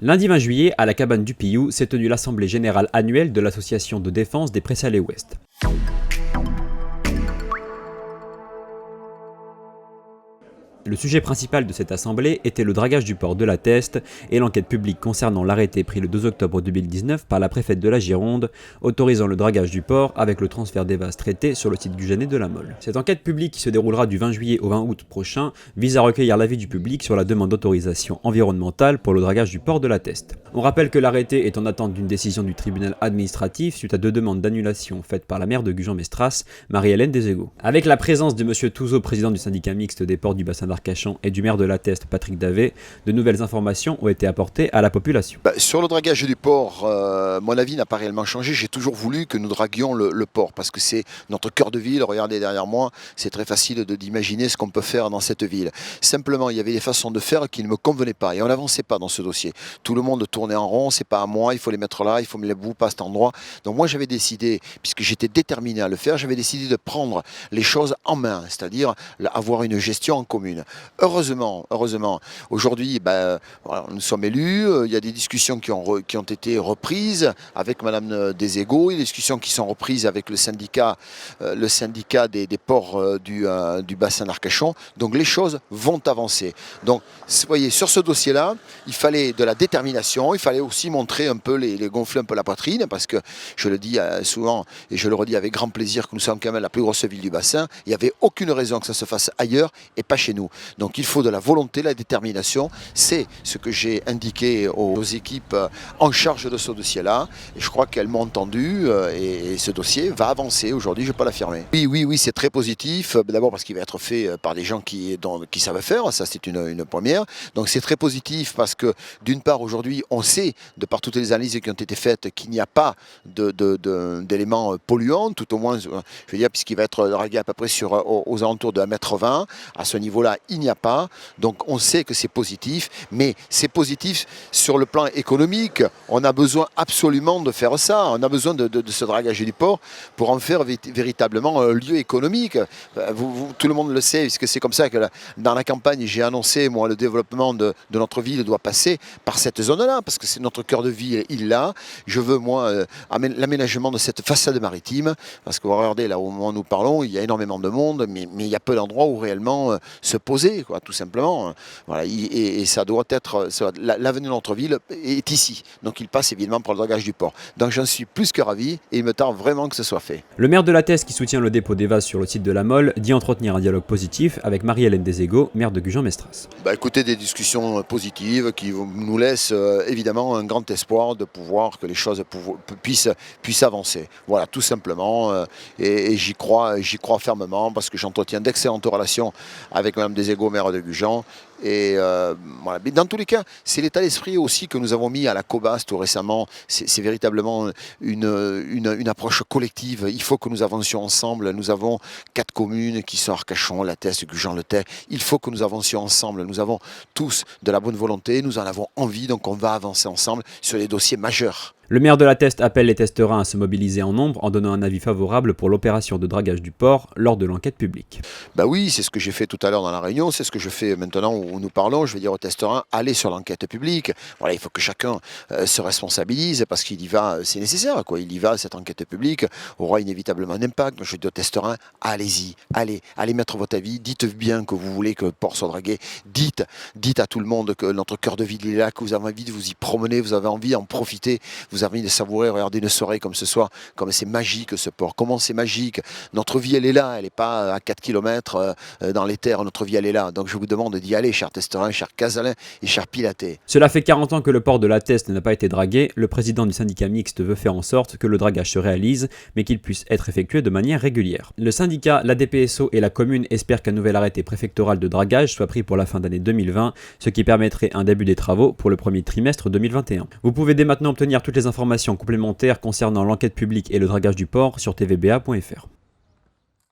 Lundi 20 juillet, à la cabane du Pillou, s'est tenue l'assemblée générale annuelle de l'association de défense des Prés-Salés Ouest. Le sujet principal de cette assemblée était le dragage du port de la Teste et l'enquête publique concernant l'arrêté pris le 2 octobre 2019 par la préfète de la Gironde, autorisant le dragage du port avec le transfert des vases traités sur le site guyanais de la Mole. Cette enquête publique, qui se déroulera du 20 juillet au 20 août prochain, vise à recueillir l'avis du public sur la demande d'autorisation environnementale pour le dragage du port de la Teste. On rappelle que l'arrêté est en attente d'une décision du tribunal administratif suite à 2 demandes d'annulation faites par la maire de Gujan-Mestras, Marie-Hélène Desego. Avec la présence de M. Touzeau, président du syndicat mixte des ports du bassin d'Arcachon, et du maire de la Teste, Patrick Davé, de nouvelles informations ont été apportées à la population. Sur le dragage du port, mon avis n'a pas réellement changé. J'ai toujours voulu que nous draguions le port parce que c'est notre cœur de ville. Regardez derrière moi, c'est très facile d'imaginer ce qu'on peut faire dans cette ville. Simplement, il y avait des façons de faire qui ne me convenaient pas et on n'avançait pas dans ce dossier. Tout le monde tournait en rond, c'est pas à moi, il faut les mettre là, il faut me les bouger pas à cet endroit. Donc moi j'avais décidé, puisque j'étais déterminé à le faire, j'avais décidé de prendre les choses en main, c'est-à-dire avoir une gestion en commune. Heureusement, aujourd'hui, voilà, nous sommes élus, il y a des discussions qui ont été reprises avec Madame Desego, il y a des discussions qui sont reprises avec le syndicat des ports du bassin d'Arcachon. Donc les choses vont avancer. Donc, vous voyez, sur ce dossier-là, il fallait de la détermination, il fallait aussi montrer un peu, les gonfler un peu la poitrine, parce que je le dis souvent et je le redis avec grand plaisir que nous sommes quand même la plus grosse ville du bassin. Il n'y avait aucune raison que ça se fasse ailleurs et pas chez nous. Donc il faut de la volonté, la détermination. C'est ce que j'ai indiqué aux équipes en charge de ce dossier-là. Et je crois qu'elles m'ont entendu et ce dossier va avancer aujourd'hui, je peux l'affirmer. Oui, c'est très positif. D'abord parce qu'il va être fait par des gens qui savent faire. Ça, c'est une première. Donc c'est très positif parce que d'une part, aujourd'hui, on sait, de par toutes les analyses qui ont été faites, qu'il n'y a pas d'éléments polluants, tout au moins, je veux dire, puisqu'il va être dragué à peu près aux alentours de 1,20 m. À ce niveau-là, il n'y a pas. Donc on sait que c'est positif, mais c'est positif sur le plan économique. On a besoin absolument de faire ça. On a besoin de ce dragage du port pour en faire véritablement un lieu économique. Tout le monde le sait, puisque c'est comme ça que dans la campagne, j'ai annoncé, moi, le développement de notre ville doit passer par cette zone-là, parce que c'est notre cœur de ville, il l'a. Je veux, moi, l'aménagement de cette façade maritime, parce que regardez, là, au moment où nous parlons, il y a énormément de monde, mais il y a peu d'endroits où réellement se poser, quoi, tout simplement. Voilà, et ça doit être, l'avenir de notre ville est ici, donc il passe évidemment par le dragage du port. Donc j'en suis plus que ravi et il me tarde vraiment que ce soit fait. Le maire de la Teste, qui soutient le dépôt des vases sur le site de la Mole, dit entretenir un dialogue positif avec Marie-Hélène Desego, maire de Gujan-Mestras. Écoutez, des discussions positives qui nous laissent évidemment un grand espoir de pouvoir que les choses puissent avancer. Voilà, tout simplement. Et j'y crois fermement parce que j'entretiens d'excellentes relations avec Mme Desego, maire de Gujan. Et voilà. Mais dans tous les cas, c'est l'état d'esprit aussi que nous avons mis à la COBAS tout récemment. C'est véritablement une approche collective. Il faut que nous avancions ensemble. Nous avons 4 communes qui sont Arcachon, La Teste, Gujan, Le Tay. Il faut que nous avancions ensemble. Nous avons tous de la bonne volonté, nous en avons envie, donc on va avancer ensemble sur les dossiers majeurs. Le maire de la Teste appelle les testerins à se mobiliser en nombre en donnant un avis favorable pour l'opération de dragage du port lors de l'enquête publique. Oui, c'est ce que j'ai fait tout à l'heure dans la réunion, c'est ce que je fais maintenant où nous parlons. Je vais dire aux testerins, allez sur l'enquête publique. Voilà, il faut que chacun se responsabilise parce qu'il y va, c'est nécessaire, quoi. Il y va, cette enquête publique aura inévitablement un impact. Je dis aux testerins, allez-y, allez mettre votre avis, dites bien que vous voulez que le port soit dragué, dites à tout le monde que notre cœur de ville est là, que vous avez envie de vous y promener, vous avez envie d'en profiter. Vous avez envie de savourer, regardez une soirée comme ce soir, comme c'est magique ce port, comment c'est magique. Notre vie elle est là, elle n'est pas à 4 km dans les terres, notre vie elle est là. Donc je vous demande d'y aller, chers testerins, chers casalins et chers pilatés. Cela fait 40 ans que le port de la Teste n'a pas été dragué. Le président du syndicat mixte veut faire en sorte que le dragage se réalise, mais qu'il puisse être effectué de manière régulière. Le syndicat, la DPSO et la commune espèrent qu'un nouvel arrêté préfectoral de dragage soit pris pour la fin d'année 2020, ce qui permettrait un début des travaux pour le premier trimestre 2021. Vous pouvez dès maintenant obtenir toutes les informations complémentaires concernant l'enquête publique et le dragage du port sur tvba.fr.